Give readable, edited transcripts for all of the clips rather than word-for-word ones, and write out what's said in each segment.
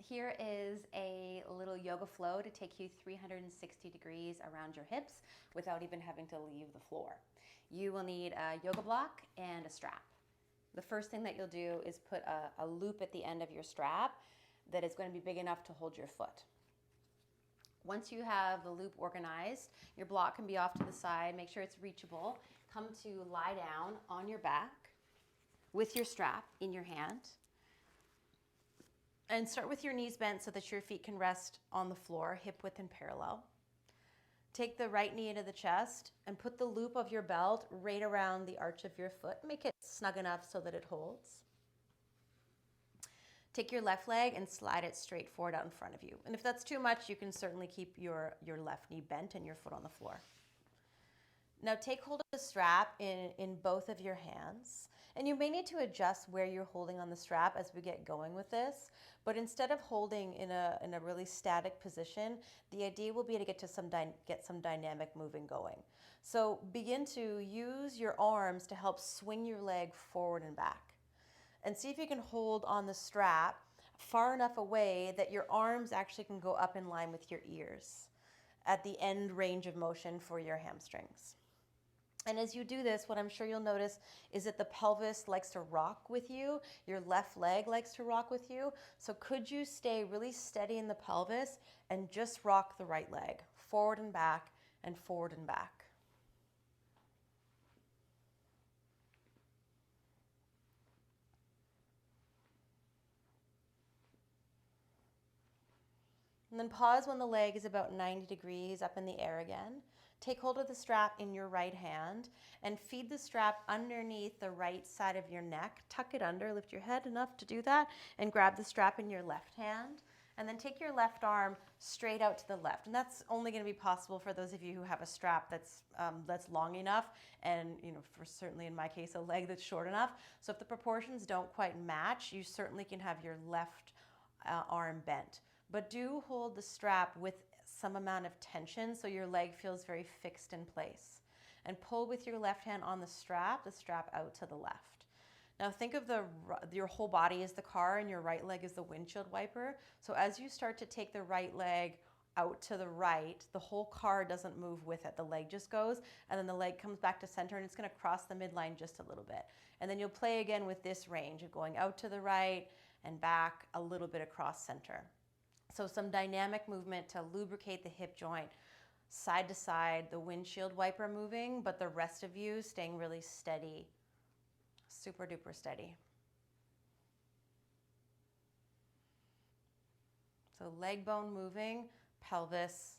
Here is a little yoga flow to take you 360 degrees around your hips without even having to leave the floor. You will need a yoga block and a strap. The first thing that you'll do is put a loop at the end of your strap that is going to be big enough to hold your foot. Once you have the loop organized, your block can be off to the side. Make sure it's reachable. Come to lie down on your back with your strap in your hand. And start with your knees bent so that your feet can rest on the floor, hip width and parallel. Take the right knee into the chest and put the loop of your belt right around the arch of your foot. Make it snug enough so that it holds. Take your left leg and slide it straight forward out in front of you. And if that's too much, you can certainly keep your left knee bent and your foot on the floor. Now take hold of the strap in both of your hands. And you may need to adjust where you're holding on the strap as we get going with this. But instead of holding in a really static position, the idea will be to get some dynamic moving going. So begin to use your arms to help swing your leg forward and back. And see if you can hold on the strap far enough away that your arms actually can go up in line with your ears at the end range of motion for your hamstrings. And as you do this, what I'm sure you'll notice is that the pelvis likes to rock with you. Your left leg likes to rock with you. So could you stay really steady in the pelvis and just rock the right leg forward and back and forward and back? And then pause when the leg is about 90 degrees up in the air again. Take hold of the strap in your right hand and feed the strap underneath the right side of your neck. Tuck it under, lift your head enough to do that, and grab the strap in your left hand. And then take your left arm straight out to the left. And that's only going to be possible for those of you who have a strap that's long enough, and for certainly in my case, a leg that's short enough. So if the proportions don't quite match, you certainly can have your left arm bent. But do hold the strap with some amount of tension so your leg feels very fixed in place. And pull with your left hand on the strap out to the left. Now think of your whole body as the car and your right leg is the windshield wiper. So as you start to take the right leg out to the right, the whole car doesn't move with it. The leg just goes, and then the leg comes back to center, and it's going to cross the midline just a little bit. And then you'll play again with this range of going out to the right and back a little bit across center. So some dynamic movement to lubricate the hip joint, side to side, the windshield wiper moving, but the rest of you staying really steady, super duper steady. So leg bone moving, pelvis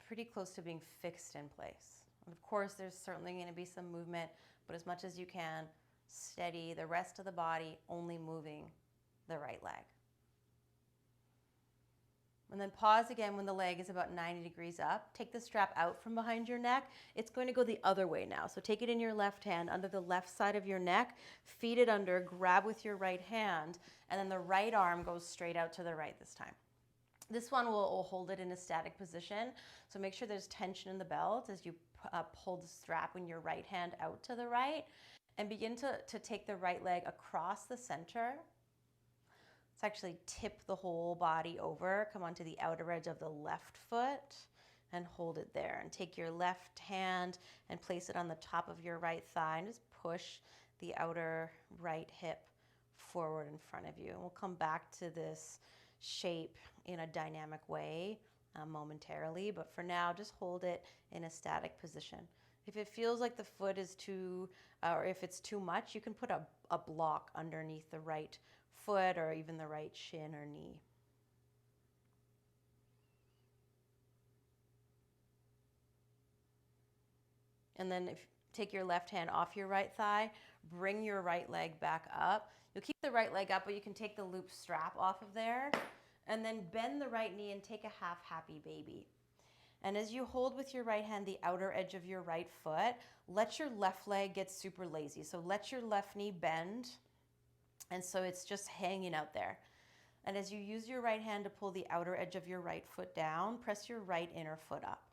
pretty close to being fixed in place. And of course, there's certainly going to be some movement, but as much as you can, steady the rest of the body, only moving the right leg. And then pause again when the leg is about 90 degrees up. Take the strap out from behind your neck. It's going to go the other way now. So take it in your left hand under the left side of your neck, feed it under, grab with your right hand, and then the right arm goes straight out to the right this time. This one will hold it in a static position. So make sure there's tension in the belt as you pull the strap in your right hand out to the right, and begin to take the right leg across the center. Let's actually tip the whole body over, come onto the outer edge of the left foot and hold it there. And take your left hand and place it on the top of your right thigh and just push the outer right hip forward in front of you. And we'll come back to this shape in a dynamic way momentarily, but for now, just hold it in a static position. If it feels like the foot is too, or if it's too much, you can put a block underneath the right foot or even the right shin or knee. And then take your left hand off your right thigh, bring your right leg back up. You'll keep the right leg up, but you can take the loop strap off of there, and then bend the right knee and take a half happy baby. And as you hold with your right hand the outer edge of your right foot, let your left leg get super lazy. So let your left knee bend, and so it's just hanging out there. And as you use your right hand to pull the outer edge of your right foot down, press your right inner foot up.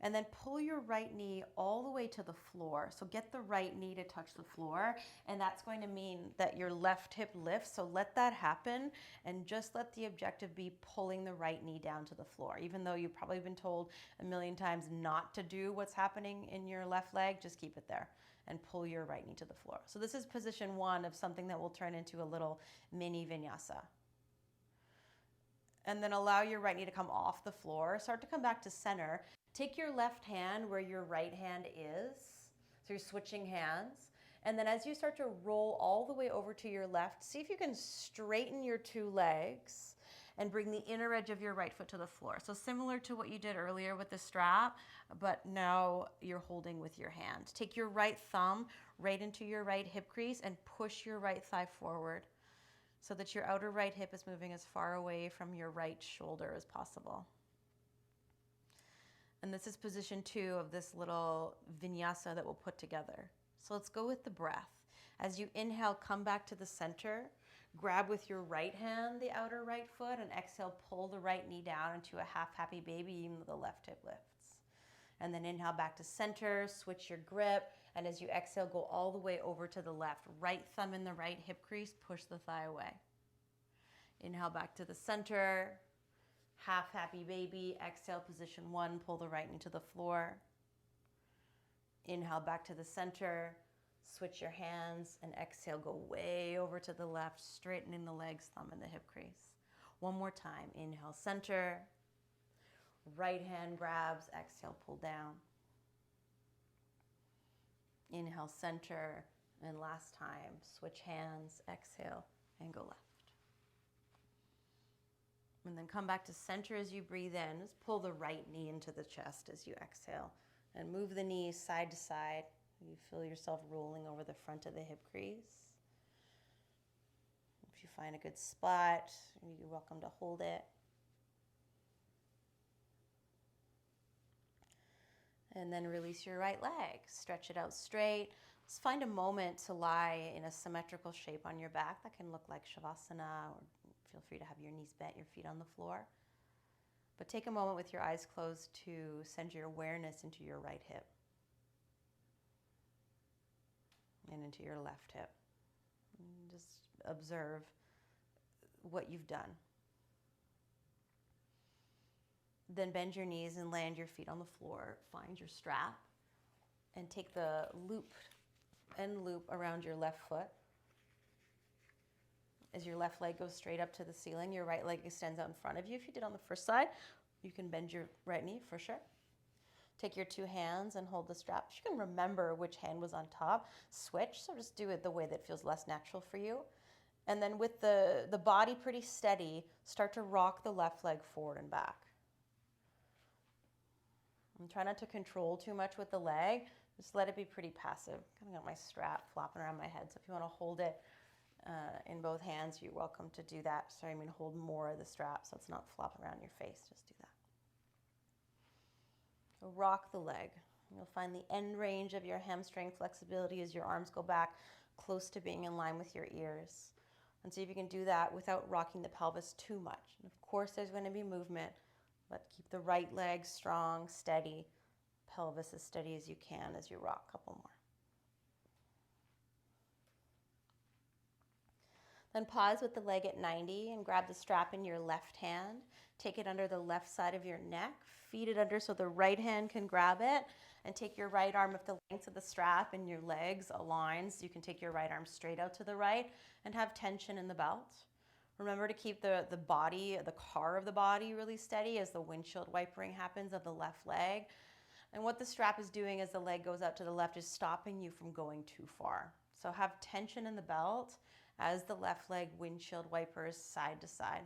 And then pull your right knee all the way to the floor. So get the right knee to touch the floor, and that's going to mean that your left hip lifts. So let that happen, and just let the objective be pulling the right knee down to the floor. Even though you've probably been told a million times not to do what's happening in your left leg, just keep it there and pull your right knee to the floor. So this is position one of something that will turn into a little mini vinyasa. And then allow your right knee to come off the floor. Start to come back to center. Take your left hand where your right hand is. So you're switching hands. And then as you start to roll all the way over to your left, see if you can straighten your two legs and bring the inner edge of your right foot to the floor. So similar to what you did earlier with the strap, but now you're holding with your hand. Take your right thumb right into your right hip crease and push your right thigh forward so that your outer right hip is moving as far away from your right shoulder as possible. And this is position two of this little vinyasa that we'll put together. So let's go with the breath. As you inhale, come back to the center. Grab with your right hand the outer right foot, and exhale, pull the right knee down into a half happy baby, even though the left hip lifts. And then inhale back to center, switch your grip, and as you exhale, go all the way over to the left. Right thumb in the right hip crease, push the thigh away. Inhale back to the center, half happy baby. Exhale, position one, pull the right knee to the floor. Inhale back to the center, switch your hands, and exhale, go way over to the left, straightening the legs, thumb in the hip crease. One more time, inhale, center, right hand grabs, exhale, pull down. Inhale, center, and last time, switch hands, exhale, and go left. And then come back to center as you breathe in. Just pull the right knee into the chest as you exhale, and move the knees side to side. You feel yourself rolling over the front of the hip crease. If you find a good spot, you're welcome to hold it. And then release your right leg. Stretch it out straight. Just find a moment to lie in a symmetrical shape on your back. That can look like Shavasana, or feel free to have your knees bent, your feet on the floor. But take a moment with your eyes closed to send your awareness into your right hip and into your left hip. And just observe what you've done. Then bend your knees and land your feet on the floor. Find your strap and take the loop around your left foot. As your left leg goes straight up to the ceiling, your right leg extends out in front of you. If you did on the first side, you can bend your right knee for sure. Take your two hands and hold the strap. If you can remember which hand was on top, switch. So just do it the way that feels less natural for you. And then with the body pretty steady, start to rock the left leg forward and back. And try not to control too much with the leg. Just let it be pretty passive. Kind of got my strap flopping around my head. So if you want to hold it in both hands, you're welcome to do that. Sorry, I mean hold more of the strap so it's not flopping around your face. Just do that. So rock the leg. You'll find the end range of your hamstring flexibility as your arms go back close to being in line with your ears. And see if you can do that without rocking the pelvis too much. And of course, there's going to be movement, but keep the right leg strong, steady, pelvis as steady as you can as you rock. A couple more. Then pause with the leg at 90 and grab the strap in your left hand. Take it under the left side of your neck. Feed it under so the right hand can grab it. And take your right arm with the length of the strap and your legs aligned. So you can take your right arm straight out to the right and have tension in the belt. Remember to keep the body, the car of the body really steady as the windshield wipering happens of the left leg. And what the strap is doing as the leg goes out to the left is stopping you from going too far. So have tension in the belt as the left leg windshield wipers side to side.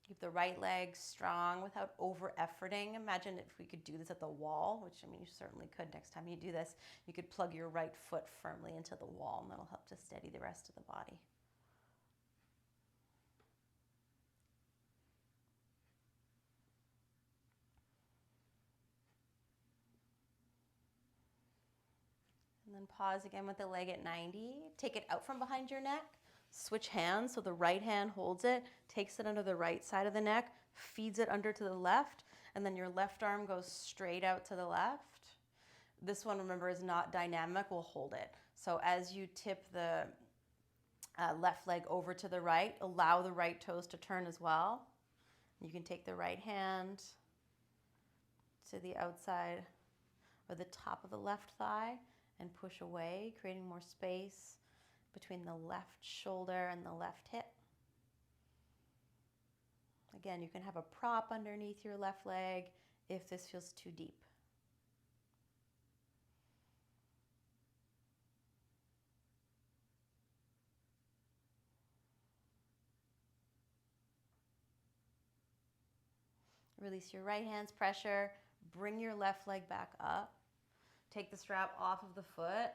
Keep the right leg strong without over-efforting. Imagine if we could do this at the wall, which I mean you certainly could next time you do this. You could plug your right foot firmly into the wall and that'll help to steady the rest of the body. And then pause again with the leg at 90. Take it out from behind your neck. Switch hands so the right hand holds it, takes it under the right side of the neck, feeds it under to the left, and then your left arm goes straight out to the left. This one, remember, is not dynamic. We'll hold it. So as you tip the left leg over to the right, allow the right toes to turn as well. You can take the right hand to the outside or the top of the left thigh and push away, creating more space between the left shoulder and the left hip. Again, you can have a prop underneath your left leg if this feels too deep. Release your right hand's pressure. Bring your left leg back up. Take the strap off of the foot,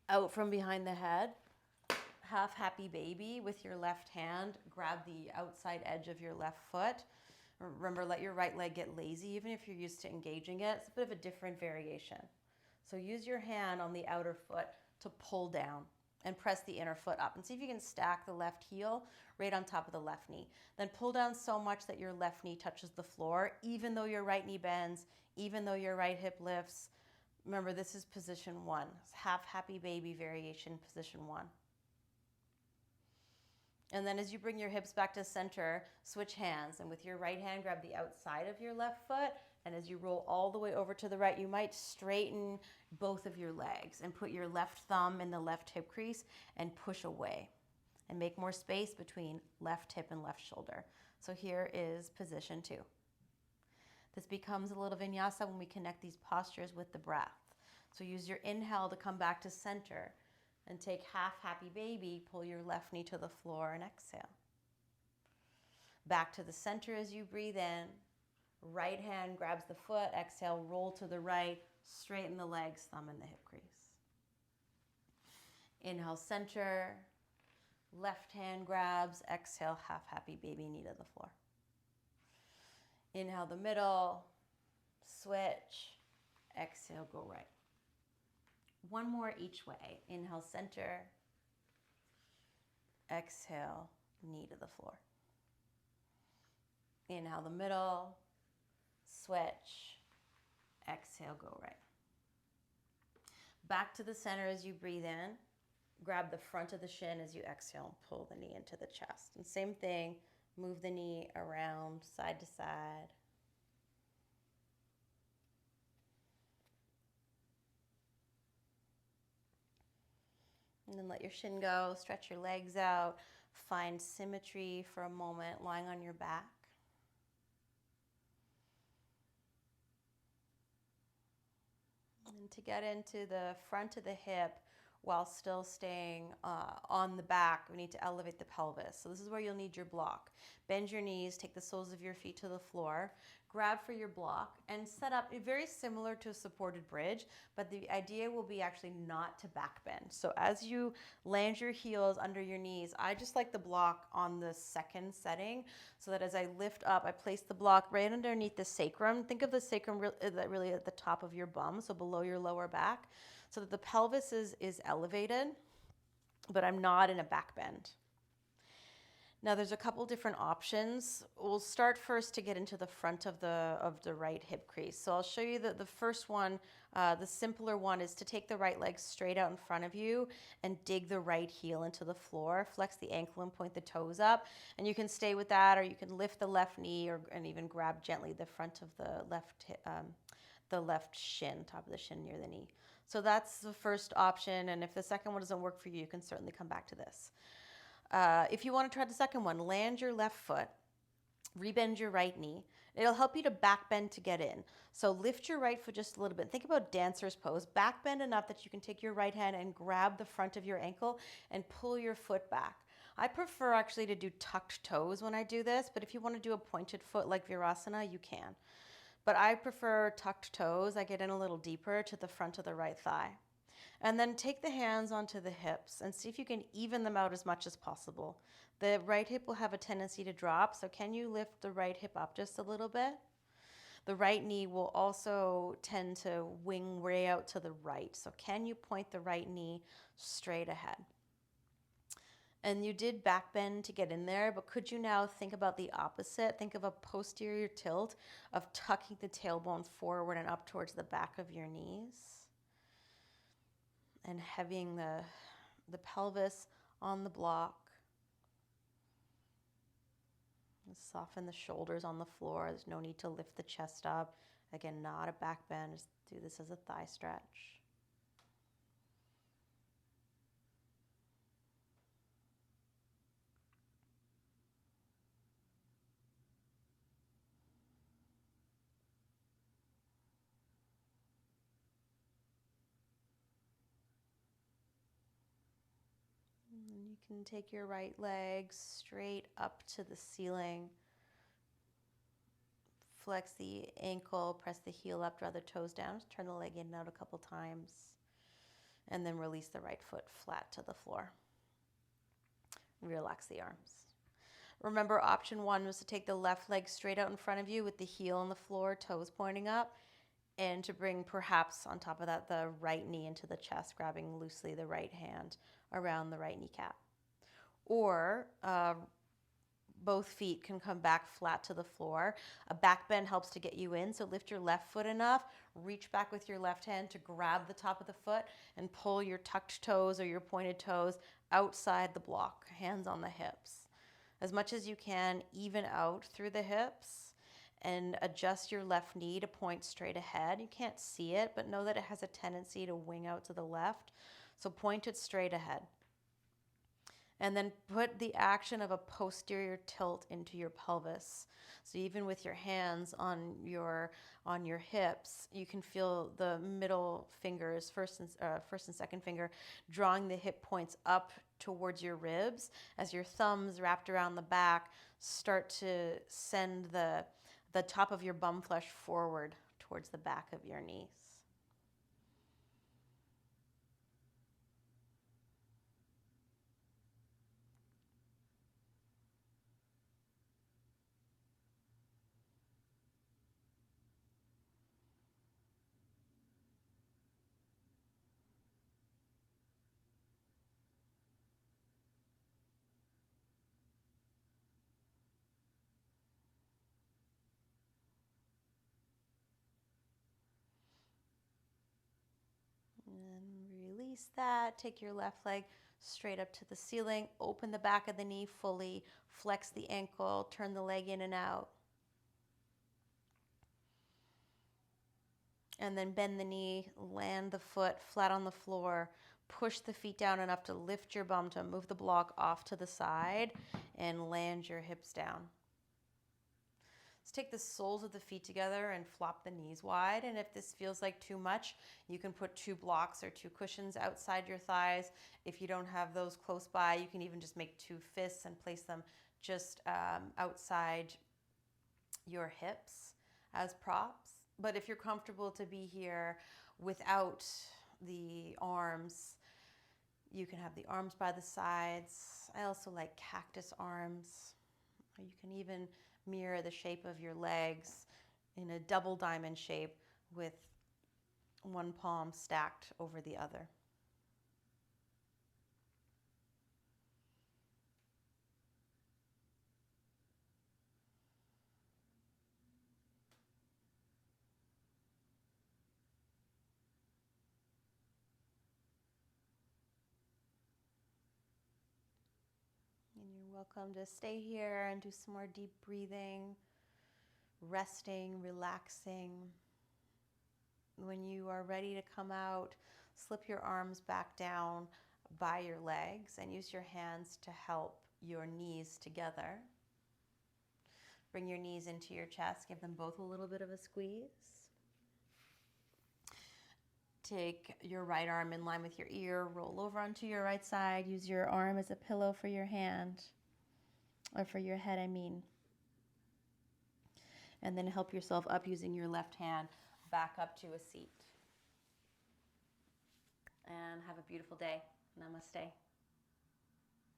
out from behind the head. Half happy baby with your left hand. Grab the outside edge of your left foot. Remember, let your right leg get lazy, even if you're used to engaging it. It's a bit of a different variation. So use your hand on the outer foot to pull down and press the inner foot up. And see if you can stack the left heel right on top of the left knee. Then pull down so much that your left knee touches the floor, even though your right knee bends, even though your right hip lifts. Remember, this is position one. It's half happy baby variation, position one. And then as you bring your hips back to center, switch hands. And with your right hand, grab the outside of your left foot. And as you roll all the way over to the right, you might straighten both of your legs and put your left thumb in the left hip crease and push away and make more space between left hip and left shoulder. So here is position two. This becomes a little vinyasa when we connect these postures with the breath. So use your inhale to come back to center and take half happy baby, pull your left knee to the floor and exhale. Back to the center as you breathe in. Right hand grabs the foot, exhale, roll to the right, straighten the legs, thumb in the hip crease. Inhale, center, left hand grabs, exhale, half happy baby, knee to the floor. Inhale the middle, switch, exhale, go right. One more each way. Inhale, center, exhale, knee to the floor. Inhale the middle, switch, exhale, go right. Back to the center as you breathe in. Grab the front of the shin as you exhale, pull the knee into the chest. And same thing, move the knee around side to side. And then let your shin go, stretch your legs out, find symmetry for a moment, lying on your back. And to get into the front of the hip while still staying on the back, we need to elevate the pelvis. So this is where you'll need your block. Bend your knees, take the soles of your feet to the floor, grab for your block, and set up very similar to a supported bridge, but the idea will be actually not to back bend. So as you land your heels under your knees, I just like the block on the second setting, so that as I lift up, I place the block right underneath the sacrum. Think of the sacrum really at the top of your bum, so below your lower back, so that the pelvis is elevated, but I'm not in a back bend. Now there's a couple different options. We'll start first to get into the front of the right hip crease. So I'll show you the first one, the simpler one, is to take the right leg straight out in front of you and dig the right heel into the floor. Flex the ankle and point the toes up. And you can stay with that, or you can lift the left knee and even grab gently the front of the left shin, top of the shin near the knee. So that's the first option. And if the second one doesn't work for you, you can certainly come back to this. If you want to try the second one, land your left foot, rebend your right knee. It'll help you to back bend to get in. So lift your right foot just a little bit. Think about dancer's pose. Back bend enough that you can take your right hand and grab the front of your ankle and pull your foot back. I prefer actually to do tucked toes when I do this, but if you want to do a pointed foot like Virasana, you can. But I prefer tucked toes. I get in a little deeper to the front of the right thigh. And then take the hands onto the hips and see if you can even them out as much as possible. The right hip will have a tendency to drop, so can you lift the right hip up just a little bit? The right knee will also tend to wing way out to the right, so can you point the right knee straight ahead? And you did back bend to get in there, but could you now think about the opposite? Think of a posterior tilt of tucking the tailbone forward and up towards the back of your knees and heavying the pelvis on the block. Soften the shoulders on the floor. There's no need to lift the chest up. Again, not a back bend. Just do this as a thigh stretch. And you can take your right leg straight up to the ceiling. Flex the ankle, press the heel up, draw the toes down, turn the leg in and out a couple times, and then release the right foot flat to the floor. Relax the arms. Remember, option 1 was to take the left leg straight out in front of you with the heel on the floor, toes pointing up, and to bring perhaps on top of that the right knee into the chest, grabbing loosely the right hand around the right kneecap. Or both feet can come back flat to the floor. A back bend helps to get you in, so lift your left foot enough, reach back with your left hand to grab the top of the foot and pull your tucked toes or your pointed toes outside the block, hands on the hips. As much as you can, even out through the hips and adjust your left knee to point straight ahead. You can't see it, but know that it has a tendency to wing out to the left, so point it straight ahead. And then put the action of a posterior tilt into your pelvis. So even with your hands on your hips, you can feel the middle fingers, first and second finger, drawing the hip points up towards your ribs as your thumbs wrapped around the back start to send the top of your bum flesh forward towards the back of your knees. And release that. Take your left leg straight up to the ceiling. Open the back of the knee fully. Flex the ankle. Turn the leg in and out. And then bend the knee. Land the foot flat on the floor. Push the feet down enough to lift your bum to move the block off to the side and land your hips down. Let's take the soles of the feet together and flop the knees wide. And if this feels like too much, you can put 2 blocks or 2 cushions outside your thighs. If you don't have those close by, you can even just make 2 fists and place them just outside your hips as props. But if you're comfortable to be here without the arms, you can have the arms by the sides. I also like cactus arms. Or you can even mirror the shape of your legs in a double diamond shape with one palm stacked over the other. And you're welcome to stay here and do some more deep breathing, resting, relaxing. When you are ready to come out, slip your arms back down by your legs and use your hands to help your knees together. Bring your knees into your chest, give them both a little bit of a squeeze. Take your right arm in line with your ear, roll over onto your right side, use your arm as a pillow for your hand, or for your head, I mean. And then help yourself up using your left hand back up to a seat. And have a beautiful day. Namaste.